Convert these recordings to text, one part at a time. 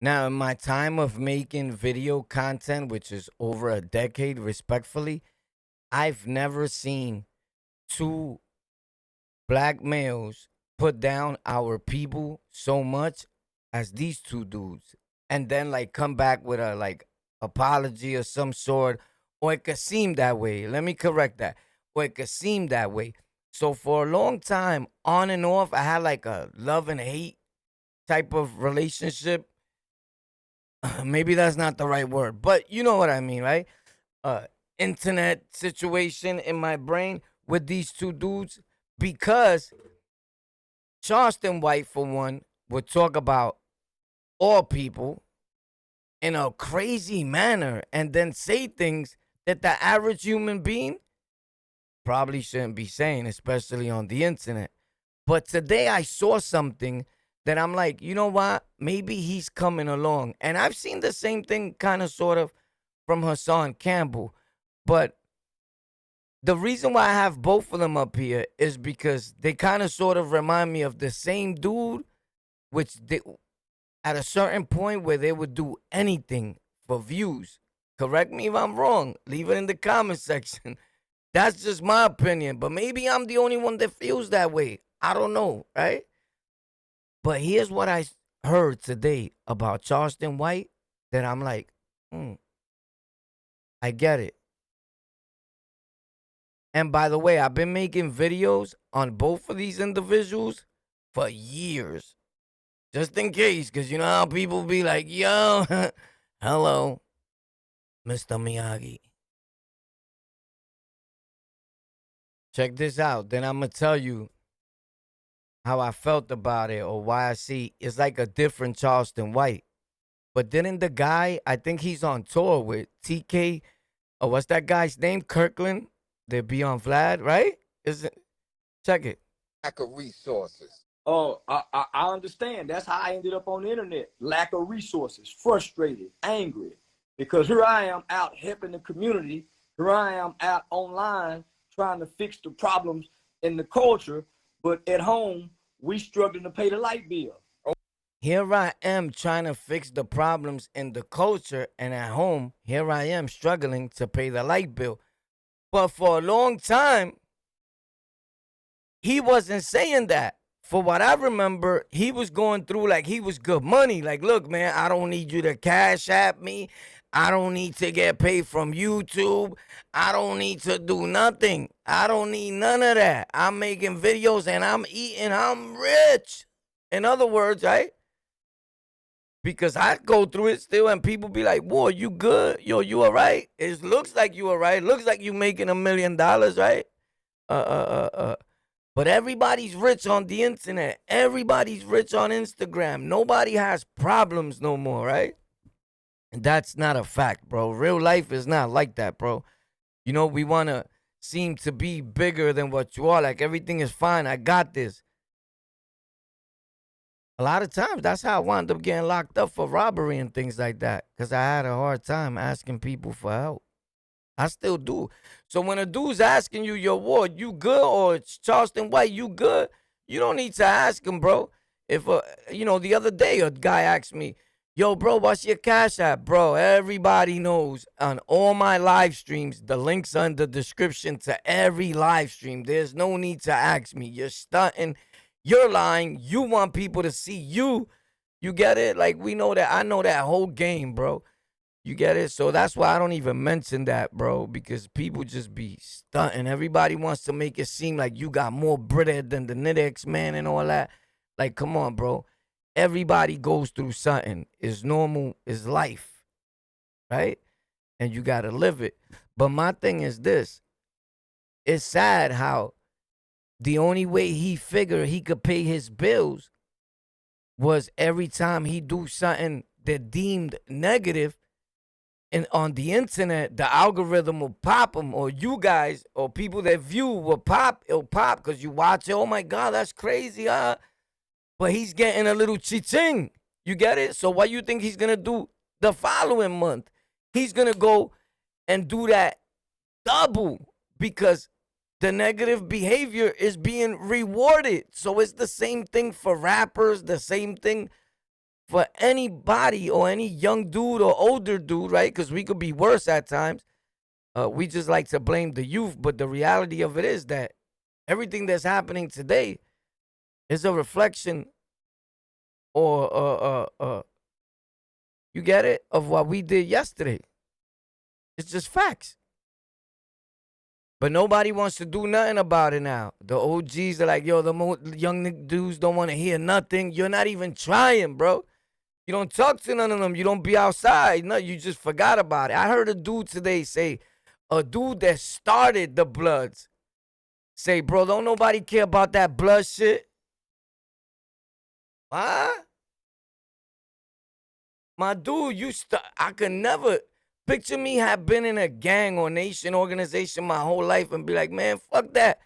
Now, in my time of making video content, which is over a decade, respectfully, I've never seen two black males put down our people so much as these two dudes. And then like come back with a like apology of some sort. Or it could seem that way. Let me correct that. Or it could seem that way. So for a long time, on and off, I had like a love and hate type of relationship. Maybe that's not the right word, but you know what I mean, right? Uh Internet situation in my brain with these two dudes because Charleston White, for one, would talk about all people in a crazy manner and then say things that the average human being probably shouldn't be saying, especially on the internet. But today I saw something that I'm like, you know what? Maybe he's coming along. And I've seen the same thing kind of sort of from Hassan Campbell. But the reason why I have both of them up here is because they kind of sort of remind me of the same dude, which they, at a certain point where they would do anything for views. Correct me if I'm wrong. Leave it in the comment section. That's just my opinion, but maybe I'm the only one that feels that way. I don't know, right? But here's what I heard today about Charleston White that I'm like, I get it. And by the way, I've been making videos on both of these individuals for years. Just in case, because you know how people be like, yo, hello, Mr. Miyagi. Check this out. Then I'm going to tell you how I felt about it or why I see it's like a different Charleston White. But didn't the guy, I think he's on tour with TK, or what's that guy's name? Kirkland? They be on Vlad, right? Is it? Check it. Lack of resources. Oh, I understand. That's how I ended up on the internet. Lack of resources, frustrated, angry. Because here I am out helping the community. Here I am out online trying to fix the problems in the culture. But at home, we struggling to pay the light bill. Here I am trying to fix the problems in the culture, and at home, here I am struggling to pay the light bill. But for a long time, he wasn't saying that. For what I remember, he was going through like he was good money. Like, look, man, I don't need you to cash at me. I don't need to get paid from YouTube. I don't need to do nothing. I don't need none of that. I'm making videos and I'm eating. I'm rich. In other words, right? Because I go through it still and people be like, whoa, you good? Yo, you all right? It looks like you all right. It looks like you making $1 million, right? But everybody's rich on the internet. Everybody's rich on Instagram. Nobody has problems no more, right? And that's not a fact, bro. Real life is not like that, bro. You know, we want to seem to be bigger than what you are. Like everything is fine. I got this. A lot of times, that's how I wound up getting locked up for robbery and things like that. Because I had a hard time asking people for help. I still do. So when a dude's asking you, yo, Ward, you good? Or it's Charleston White, you good? You don't need to ask him, bro. If, the other day, a guy asked me, yo, bro, what's your cash app? Bro, everybody knows on all my live streams, the links are in the description to every live stream. There's no need to ask me. You're stunting. You're lying. You want people to see you. You get it? Like, we know that. I know that whole game, bro. You get it? So that's why I don't even mention that, bro, because people just be stunting. Everybody wants to make it seem like you got more bread than the Knidex man and all that. Like, come on, bro. Everybody goes through something. It's normal. It's life, right? And you got to live it. But my thing is this. It's sad how the only way he figured he could pay his bills was every time he do something that deemed negative, and on the internet, the algorithm will pop him, or you guys, or people that view will pop. It'll pop because you watch it. Oh my God, that's crazy, huh? But he's getting a little chi-ching. You get it? So what you think he's gonna do the following month? He's gonna go and do that double because the negative behavior is being rewarded. So it's the same thing for rappers, the same thing for anybody or any young dude or older dude, right? Because we could be worse at times. We just like to blame the youth, but the reality of it is that everything that's happening today is a reflection or you get it, of what we did yesterday. It's just facts. But nobody wants to do nothing about it now. The OGs are like, yo, the young dudes don't want to hear nothing. You're not even trying, bro. You don't talk to none of them. You don't be outside. No, you just forgot about it. I heard a dude today say, a dude that started the Bloods say, bro, don't nobody care about that blood shit. What? My dude, I could never picture me have been in a gang or nation organization my whole life and be like, man, fuck that.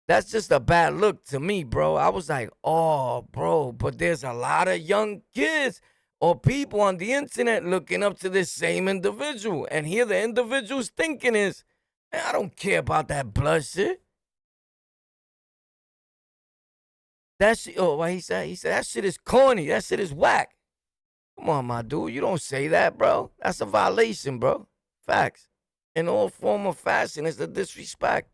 That's just a bad look to me, bro. I was like, oh, bro, but there's a lot of young kids or people on the internet looking up to this same individual. And here the individual's thinking is, man, I don't care about that blood shit. That shit, oh, what he said? He said, that shit is corny. That shit is whack. Come on, my dude. You don't say that, bro. That's a violation, bro. Facts. In all form of fashion, it's a disrespect.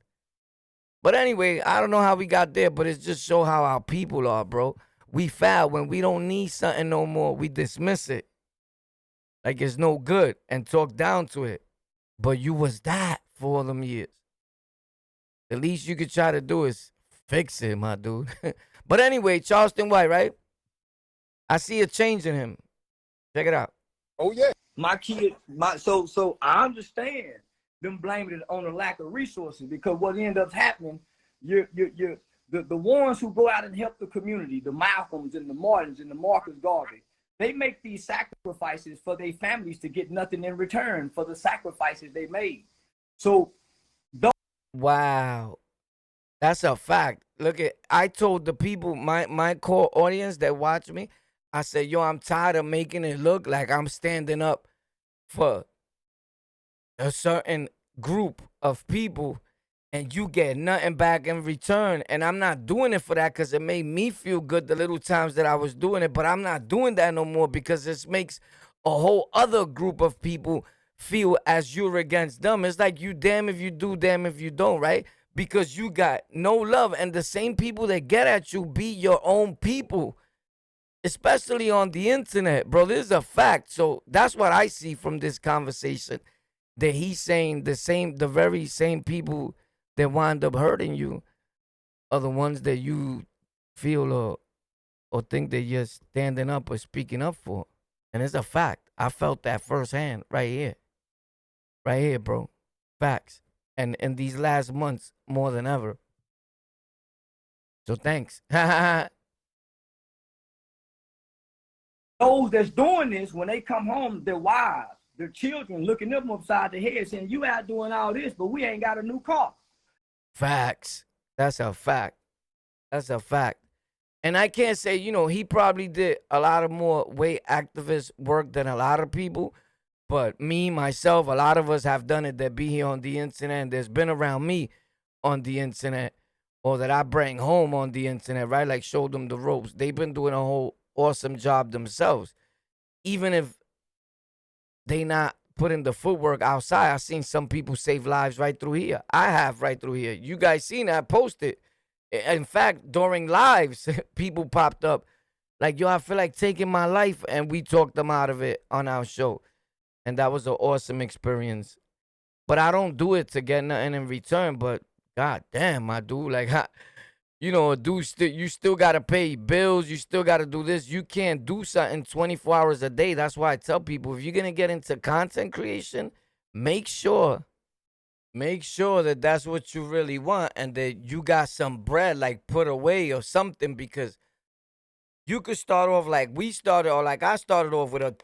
But anyway, I don't know how we got there, but it just show how our people are, bro. We foul when we don't need something no more. We dismiss it like it's no good and talk down to it. But you was that for all them years. The least you could try to do is fix it, my dude. But anyway, Charleston White, right? I see a change in him. Check it out. Oh yeah. My kid, so I understand them blaming it on the lack of resources, because what ends up happening, the ones who go out and help the community, the Malcolms and the Martins and the Marcus Garvey, they make these sacrifices for their families to get nothing in return for the sacrifices they made. So, wow, that's a fact. Look I told the people, my core audience that watch me, I said, yo, I'm tired of making it look like I'm standing up for a certain group of people and you get nothing back in return. And I'm not doing it for that because it made me feel good the little times that I was doing it. But I'm not doing that no more because this makes a whole other group of people feel as you're against them. It's like you damn if you do, damn if you don't, right? Because you got no love. And the same people that get at you be your own people, especially on the internet, bro. This is a fact. So that's what I see from this conversation, that he's saying the very same people that wind up hurting you are the ones that you feel or think that you're standing up or speaking up for. And it's a fact. I felt that firsthand right here. Right here, bro. Facts. And in these last months, more than ever. So thanks. those that's doing this, when they come home, their wives, their children looking them upside the head saying, you out doing all this, but we ain't got a new car. Facts. That's a fact. That's a fact. And I can't say, he probably did a lot of more way activist work than a lot of people. But me, myself, a lot of us have done it that be here on the internet and there's been around me on the internet or that I bring home on the internet, right? Like show them the ropes. They've been doing a whole awesome job themselves. Even if they not putting the footwork outside, I've seen some people save lives right through here. I have right through here. You guys seen that? I posted. In fact, during lives, people popped up like, yo, I feel like taking my life. And we talked them out of it on our show. And that was an awesome experience. But I don't do it to get nothing in return. But god damn, my dude, like, dude, you still gotta pay bills. You still gotta do this. You can't do something 24 hours a day. That's why I tell people, if you're gonna get into content creation, make sure that that's what you really want and that you got some bread like put away or something, because you could start off like we started, or like I started off with a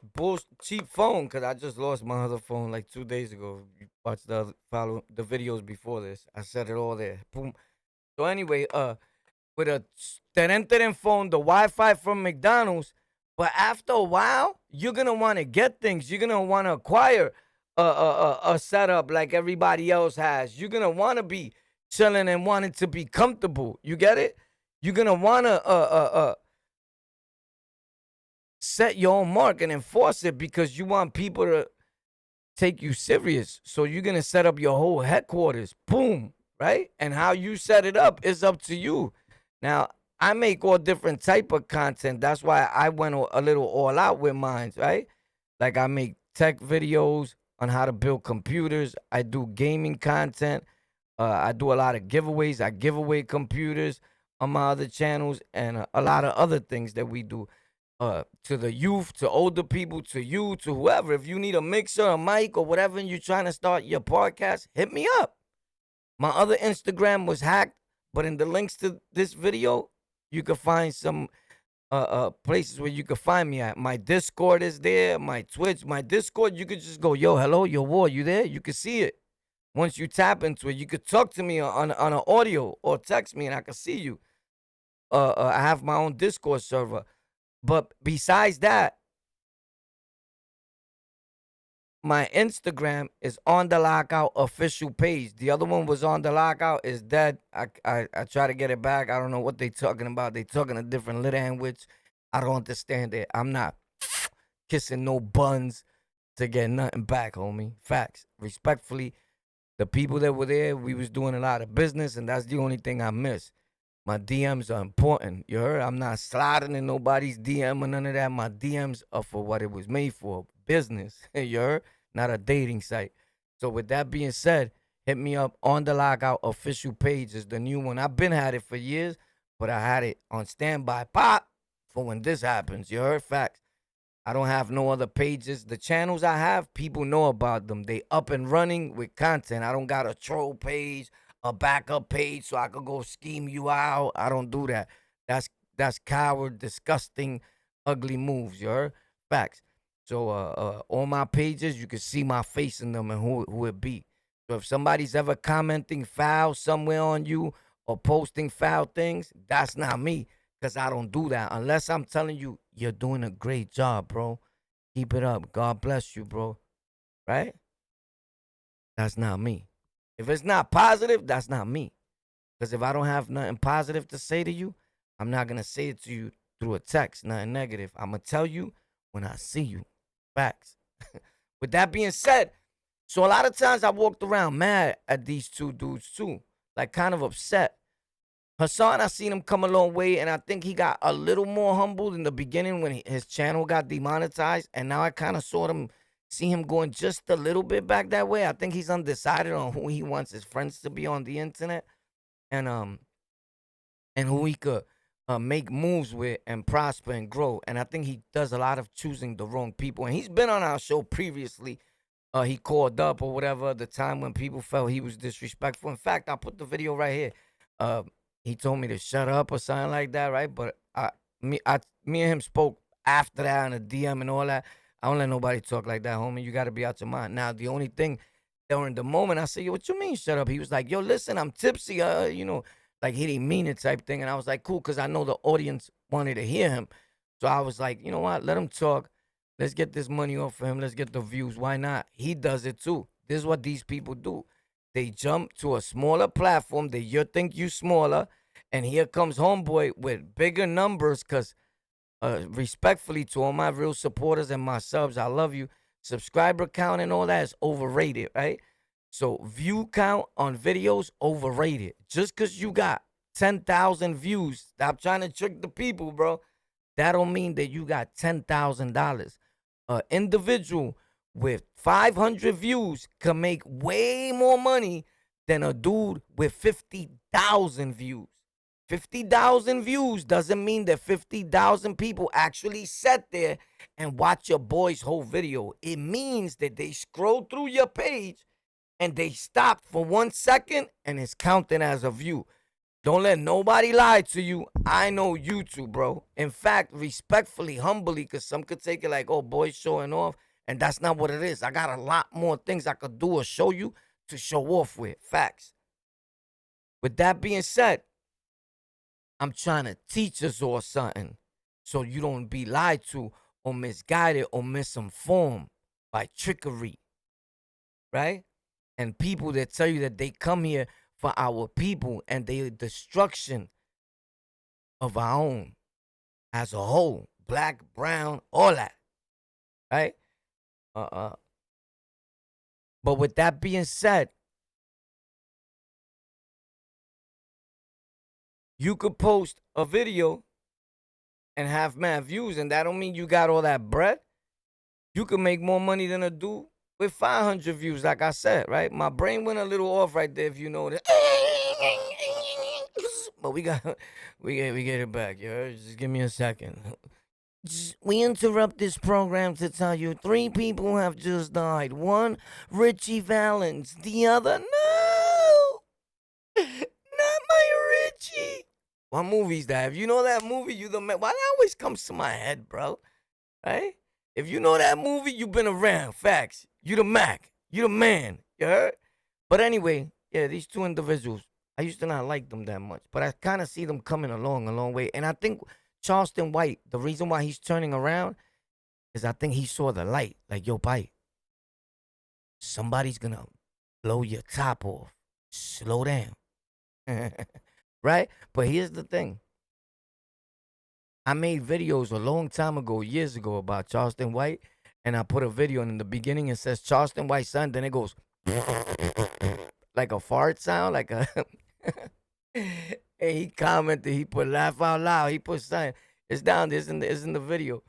cheap phone, because I just lost my other phone like 2 days ago. You watch follow the videos before this. I said it all there. Boom. So anyway, with a terenteren phone, the Wi-Fi from McDonald's, but after a while, you're gonna want to get things. You're gonna want to acquire a setup like everybody else has. You're gonna want to be chilling and wanting to be comfortable. You get it? You're gonna want to set your own mark and enforce it because you want people to take you serious. So you're gonna set up your whole headquarters. Boom, right? And how you set it up is up to you. Now, I make all different type of content. That's why I went a little all out with mine, right? Like I make tech videos on how to build computers. I do gaming content. I do a lot of giveaways. I give away computers on my other channels and a lot of other things that we do. To the youth, to older people, to you, to whoever. If you need a mixer, a mic, or whatever, and you're trying to start your podcast, hit me up. My other Instagram was hacked, but in the links to this video, you can find some places where you can find me at. My Discord is there, my Twitch, my Discord. You could just go, yo, hello, yo, war, you there? You can see it. Once you tap into it, you could talk to me on an audio or text me, and I can see you. I have my own Discord server. But besides that, my Instagram is On The Lockout official page. The other one was On The Lockout is dead. I try to get it back. I don't know what they talking about. They talking a different language. I don't understand it. I'm not kissing no buns to get nothing back, homie. Facts. Respectfully, the people that were there, we was doing a lot of business, and that's the only thing I miss. My DMs are important. You heard? I'm not sliding in nobody's DM or none of that. My DMs are for what it was made for. Business. You heard? Not a dating site. So with that being said, hit me up. On The Lockout official page is the new one. I've been had it for years, but I had it on standby pop for when this happens. You heard? Facts. I don't have no other pages. The channels I have, people know about them. They up and running with content. I don't got a troll page, a backup page so I could go scheme you out. I don't do that. That's coward, disgusting, ugly moves, you heard? Facts. So on my pages, you can see my face in them and who it be. So if somebody's ever commenting foul somewhere on you or posting foul things, that's not me. Because I don't do that. Unless I'm telling you, you're doing a great job, bro. Keep it up. God bless you, bro. Right? That's not me. If it's not positive, that's not me. Because if I don't have nothing positive to say to you, I'm not going to say it to you through a text, nothing negative. I'm going to tell you when I see you. Facts. With that being said, so a lot of times I walked around mad at these two dudes too. Like kind of upset. Hassan, I seen him come a long way, and I think he got a little more humbled in the beginning when his channel got demonetized, and now I kind of see him going just a little bit back that way. I think he's undecided on who he wants his friends to be on the internet, and who he could make moves with and prosper and grow. And I think he does a lot of choosing the wrong people. And he's been on our show previously. He called up or whatever the time when people felt he was disrespectful. In fact, I'll put the video right here. He told me to shut up or something like that, right? But me and him spoke after that on a DM and all that. I don't let nobody talk like that, homie. You got to be out your mind. Now, the only thing during the moment, I said, yo, what you mean shut up? He was like, yo, listen, I'm tipsy, like he didn't mean it type thing. And I was like, cool, because I know the audience wanted to hear him. So I was like, you know what? Let him talk. Let's get this money off for him. Let's get the views. Why not? He does it too. This is what these people do. They jump to a smaller platform. You think you smaller. And here comes homeboy with bigger numbers because respectfully to all my real supporters and my subs, I love you. Subscriber count and all that is overrated, right? So view count on videos, overrated. Just because you got 10,000 views, stop trying to trick the people, bro. That don't mean that you got $10,000. An individual with 500 views can make way more money than a dude with 50,000 views. 50,000 views doesn't mean that 50,000 people actually sat there and watch your boy's whole video. It means that they scroll through your page and they stop for 1 second and it's counting as a view. Don't let nobody lie to you. I know YouTube, bro. In fact, respectfully, humbly, because some could take it like, oh, boy's showing off. And that's not what it is. I got a lot more things I could do or show you to show off with. Facts. With that being said, I'm trying to teach us all something so you don't be lied to or misguided or misinformed by trickery, right? And people that tell you that they come here for our people and the destruction of our own as a whole, black, brown, all that, right? Uh, but with that being said, you could post a video and have mad views, and that don't mean you got all that bread. You could make more money than a dude with 500 views, like I said, right? My brain went a little off right there, if you know that. But we get it back, yo. Just give me a second. We interrupt this program to tell you 3 people have just died. One, Richie Valens. The other, no, not my Richie. What movie's that? If you know that movie, you the man. Why that always comes to my head, bro? Right? If you know that movie, you been around. Facts. You the Mac. You the man. You heard? But anyway, yeah, these 2 individuals, I used to not like them that much, but I kind of see them coming along a long way. And I think Charleston White, the reason why he's turning around is I think he saw the light. Like, yo, bite. Somebody's going to blow your top off. Slow down. Right? But here's the thing. I made videos a long time ago, years ago, about Charleston White, and I put a video, and in the beginning it says Charleston White son, then it goes like a fart sound, like a and he commented, he put laugh out loud, he put something. It's down there, it's in the video.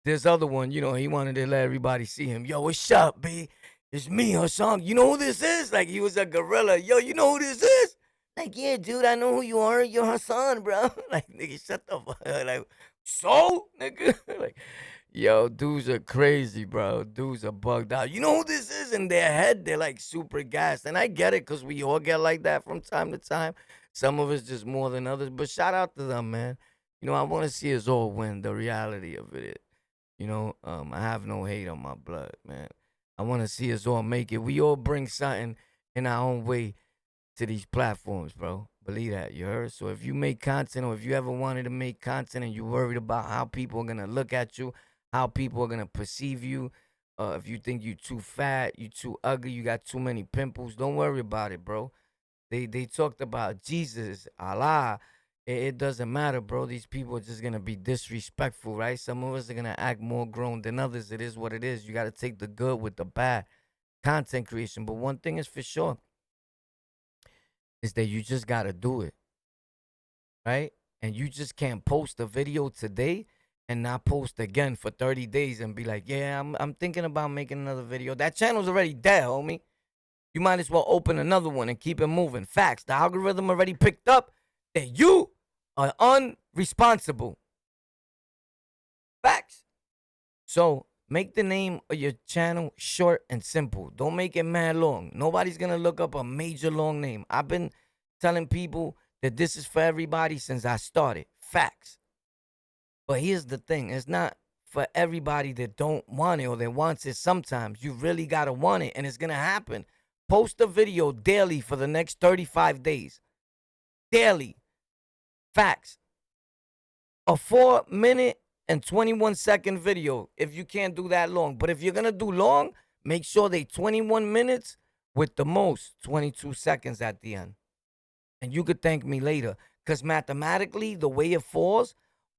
This other one, you know, he wanted to let everybody see him. Yo, what's up, B? It's me, Hassan. You know who this is? Like, he was a gorilla. Yo, you know who this is? Like, yeah, dude, I know who you are. You're Hassan, bro. Like, nigga, shut the fuck up. Like, so, nigga? Like, yo, dudes are crazy, bro. Dudes are bugged out. You know who this is? In their head, they're like super gassed. And I get it, because we all get like that from time to time. Some of us just more than others. But shout out to them, man. You know, I want to see us all win. The reality of it. You know, I have no hate on my blood, man. I want to see us all make it. We all bring something in our own way to these platforms, bro. Believe that, you heard? So if you make content, or if you ever wanted to make content and you're worried about how people are going to look at you, how people are going to perceive you, if you think you're too fat, you're too ugly, you got too many pimples, don't worry about it, bro. They talked about Jesus, Allah. It doesn't matter, bro. These people are just going to be disrespectful, right? Some of us are going to act more grown than others. It is what it is. You got to take the good with the bad. Content creation. But one thing is for sure, is that you just got to do it, right? And you just can't post a video today and not post again for 30 days and be like, yeah, I'm thinking about making another video. That channel's already dead, homie. You might as well open another one and keep it moving. Facts. The algorithm already picked up that you are unresponsible. Facts. So make the name of your channel short and simple. Don't make it mad long. Nobody's going to look up a major long name. I've been telling people that this is for everybody since I started. Facts. But here's the thing. It's not for everybody that don't want it or that wants it sometimes. You really got to want it, and it's going to happen. Post a video daily for the next 35 days. Daily. Facts. A 4-minute and 21-second video if you can't do that long. But if you're going to do long, make sure they 21 minutes with the most 22 seconds at the end. And you could thank me later. Because mathematically, the way it falls,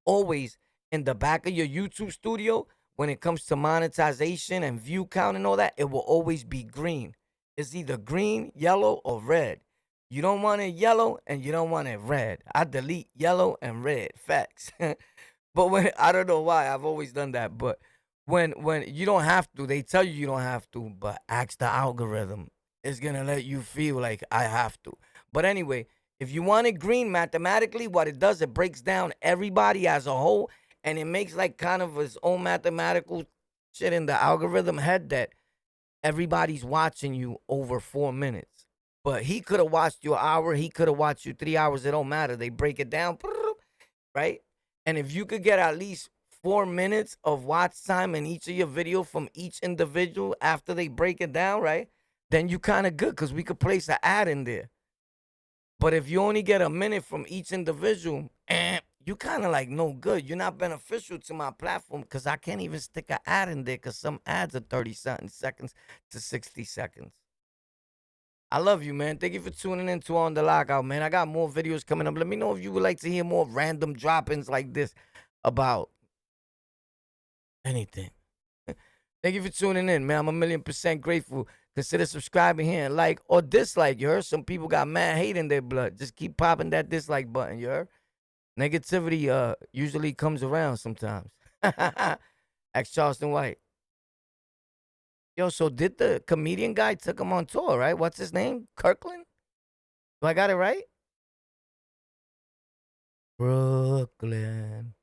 always in the back of your YouTube studio, when it comes to monetization and view count and all that, it will always be green. It's either green, yellow, or red. You don't want it yellow and you don't want it red. I delete yellow and red. Facts. But when, I don't know why, I've always done that. But when you don't have to, they tell you don't have to, but ask the algorithm. It's going to let you feel like I have to. But anyway, if you want it green, mathematically, what it does, it breaks down everybody as a whole, and it makes like kind of its own mathematical shit in the algorithm head that everybody's watching you over 4 minutes. But he could have watched you an hour. He could have watched you 3 hours. It don't matter. They break it down, right? And if you could get at least 4 minutes of watch time in each of your videos from each individual after they break it down, right? Then you kind of good because we could place an ad in there. But if you only get a minute from each individual, you kind of like no good. You're not beneficial to my platform because I can't even stick an ad in there because some ads are 30-something seconds to 60 seconds. I love you, man. Thank you for tuning in to On The Lockout, man. I got more videos coming up. Let me know if you would like to hear more random drop-ins like this. about anything. Thank you for tuning in, man. I'm 1,000,000% grateful. Consider subscribing here and like or dislike. You heard? Some people got mad hate in their blood. Just keep popping that dislike button. You heard? Negativity usually comes around sometimes. Ex Charleston White. Yo, so did the comedian guy took him on tour, right? What's his name? Kirkland? Do I got it right? Brooklyn.